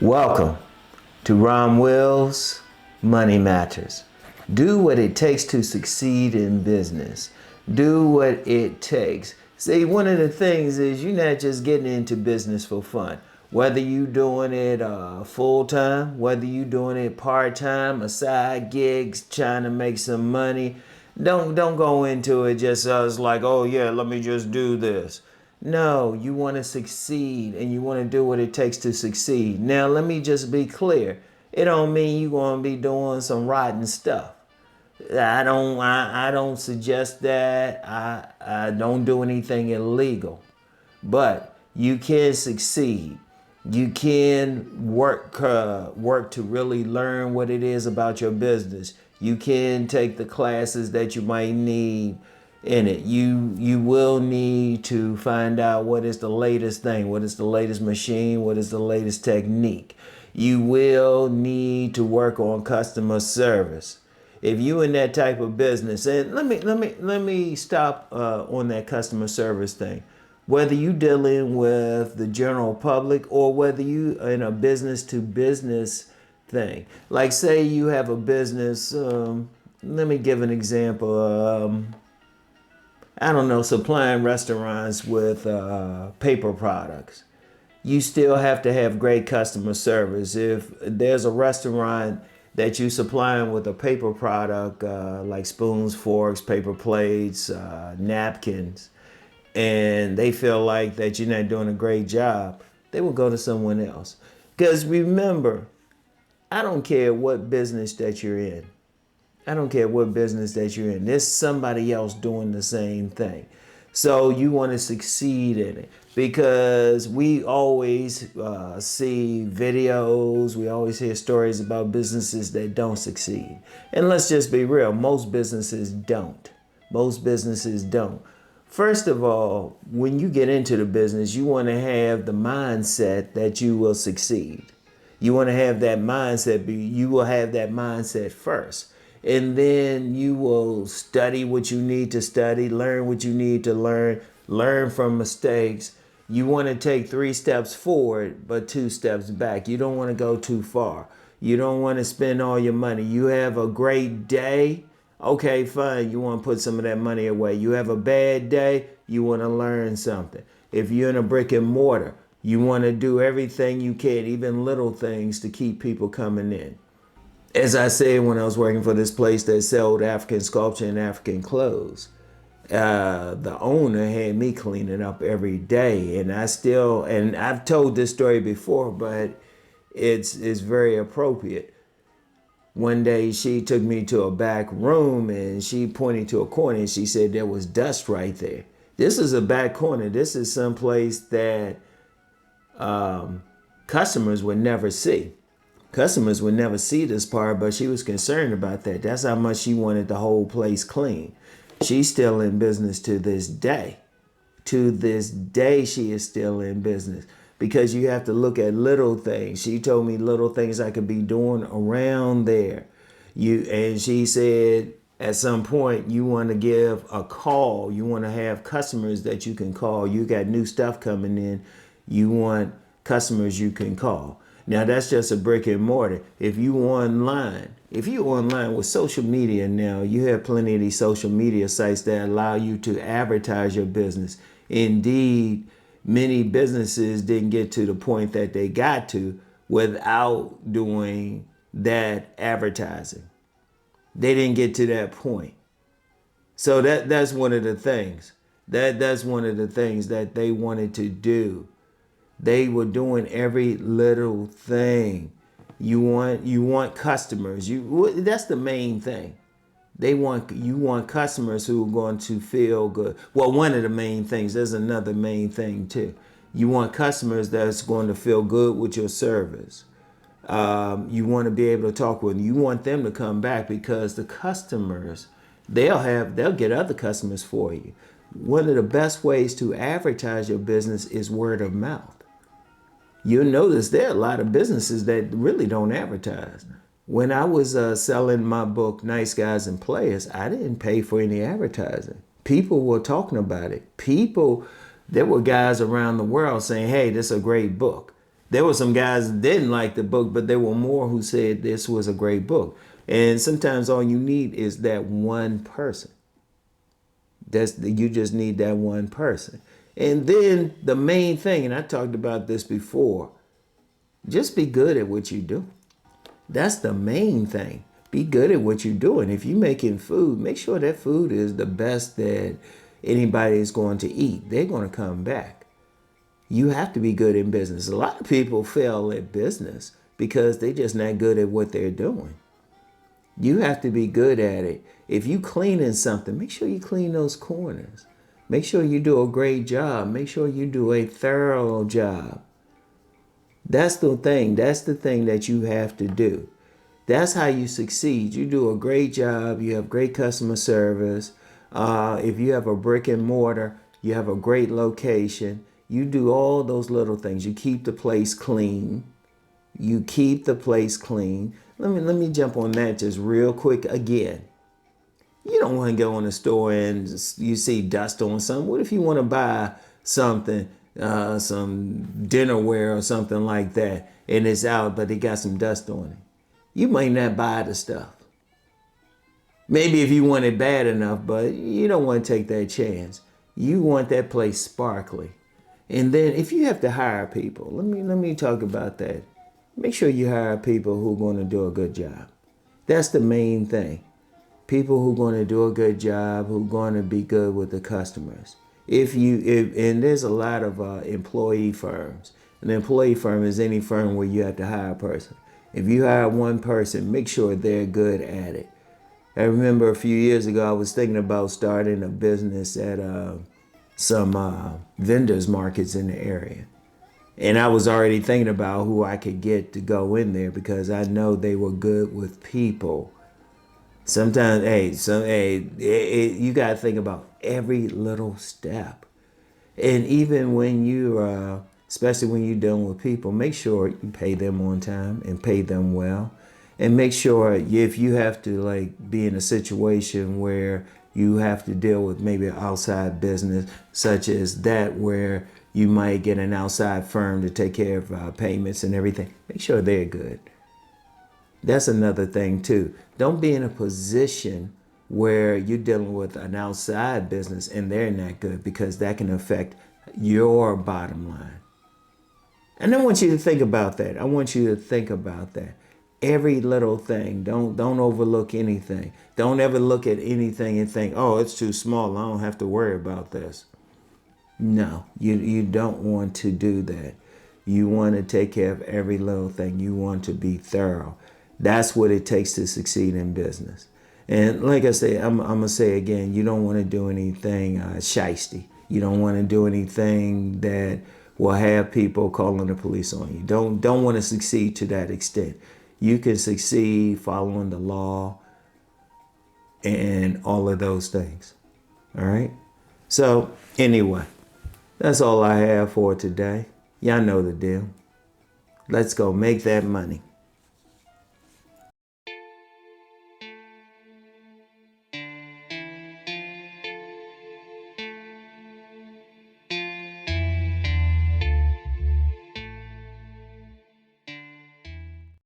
Welcome to RomWills Money Matters. Do what it takes to succeed in business. Do what it takes. See, one of the things is you're not just getting into business for fun. Whether you doing it full-time, whether you doing it part-time, a side gigs, trying to make some money, don't go into it just as like, oh yeah, let me just do this. No, you want to succeed and you want to do what it takes to succeed. Now, let me just be clear. It don't mean you're going to be doing some rotten stuff. I don't suggest that. I don't do anything illegal. But you can succeed. You can work to really learn what it is about your business. You can take the classes that you might need in it. You will need to find out what is the latest thing, what is the latest machine, what is the latest technique. You will need to work on customer service. If you in that type of business, and let me stop on that customer service thing. Whether you dealing with the general public or whether you in a business to business thing. Like say you have a business, let me give an example. I don't know, supplying restaurants with paper products. You still have to have great customer service. If there's a restaurant that you supplying with a paper product, like spoons, forks, paper plates, napkins, and they feel like that you're not doing a great job, they will go to someone else. Because remember, I don't care what business that you're in. I don't care what business that you're in. There's somebody else doing the same thing. So you want to succeed in it because we always see videos. We always hear stories about businesses that don't succeed. And let's just be real. Most businesses don't. Most businesses don't. First of all, when you get into the business, you want to have the mindset that you will succeed. You want to have that mindset. You will have that mindset first. And then you will study what you need to study, learn what you need to learn from mistakes. You want to take 3 steps forward, but 2 steps back. You don't want to go too far. You don't want to spend all your money. You have a great day. Okay, fine. You want to put some of that money away. You have a bad day. You want to learn something. If you're in a brick and mortar, you want to do everything you can, even little things to keep people coming in. As I said when I was working for this place that sold African sculpture and African clothes, the owner had me cleaning up every day, and I've told this story before, but it's very appropriate. One day she took me to a back room and she pointed to a corner and she said there was dust right there. This is a back corner. This is someplace that customers would never see. Customers would never see this part, but she was concerned about that. That's how much she wanted the whole place clean. She's still in business to this day. To this day, she is still in business because you have to look at little things. She told me little things I could be doing around there. And she said at some point you want to give a call. You want to have customers that you can call. You got new stuff coming in. You want customers you can call. Now that's just a brick and mortar. If you online with social media now, you have plenty of these social media sites that allow you to advertise your business. Indeed, many businesses didn't get to the point that they got to without doing that advertising. They didn't get to that point. So that's one of the things. That's one of the things that they wanted to do. They were doing every little thing. You want customers. That's the main thing. You want customers who are going to feel good. Well, one of the main things. There's another main thing too. You want customers that's going to feel good with your service. You want to be able to talk with them. You want them to come back because the customers, they'll get other customers for you. One of the best ways to advertise your business is word of mouth. You'll notice there are a lot of businesses that really don't advertise. When I was selling my book, Nice Guys and Players, I didn't pay for any advertising. People were talking about it. There were guys around the world saying, hey, this is a great book. There were some guys that didn't like the book, but there were more who said this was a great book. And sometimes all you need is that one person. You just need that one person. And then the main thing, and I talked about this before, just be good at what you do. That's the main thing. Be good at what you're doing. If you're making food, make sure that food is the best that anybody is going to eat. They're going to come back. You have to be good in business. A lot of people fail at business because they're just not good at what they're doing. You have to be good at it. If you cleaning something, make sure you clean those corners. Make sure you do a great job. Make sure you do a thorough job. That's the thing. That's the thing that you have to do. That's how you succeed. You do a great job. You have great customer service. If you have a brick and mortar, you have a great location. You do all those little things. You keep the place clean. You keep the place clean. Let me jump on that just real quick again. You don't want to go in the store and you see dust on something. What if you want to buy something, some dinnerware or something like that, and it's out, but it got some dust on it? You might not buy the stuff. Maybe if you want it bad enough, but you don't want to take that chance. You want that place sparkly. And then if you have to hire people, let me talk about that. Make sure you hire people who are going to do a good job. That's the main thing. People who are going to do a good job, who are going to be good with the customers. And there's a lot of employee firms. An employee firm is any firm where you have to hire a person. If you hire one person, make sure they're good at it. I remember a few years ago, I was thinking about starting a business at some vendors markets in the area. And I was already thinking about who I could get to go in there because I know they were good with people. Sometimes, you got to think about every little step. And even when especially when you're dealing with people, make sure you pay them on time and pay them well. And make sure if you have to be in a situation where you have to deal with maybe an outside business, such as that where you might get an outside firm to take care of payments and everything, make sure they're good. That's another thing too. Don't be in a position where you're dealing with an outside business and they're not good, because that can affect your bottom line. And I want you to think about that. I want you to think about that. Every little thing. Don't overlook anything. Don't ever look at anything and think, oh, it's too small, I don't have to worry about this. No, you don't want to do that. You want to take care of every little thing. You want to be thorough. That's what it takes to succeed in business. And like I say, I'm going to say again, you don't want to do anything shisty. You don't want to do anything that will have people calling the police on you. Don't want to succeed to that extent. You can succeed following the law and all of those things. All right? So anyway, that's all I have for today. Y'all know the deal. Let's go make that money.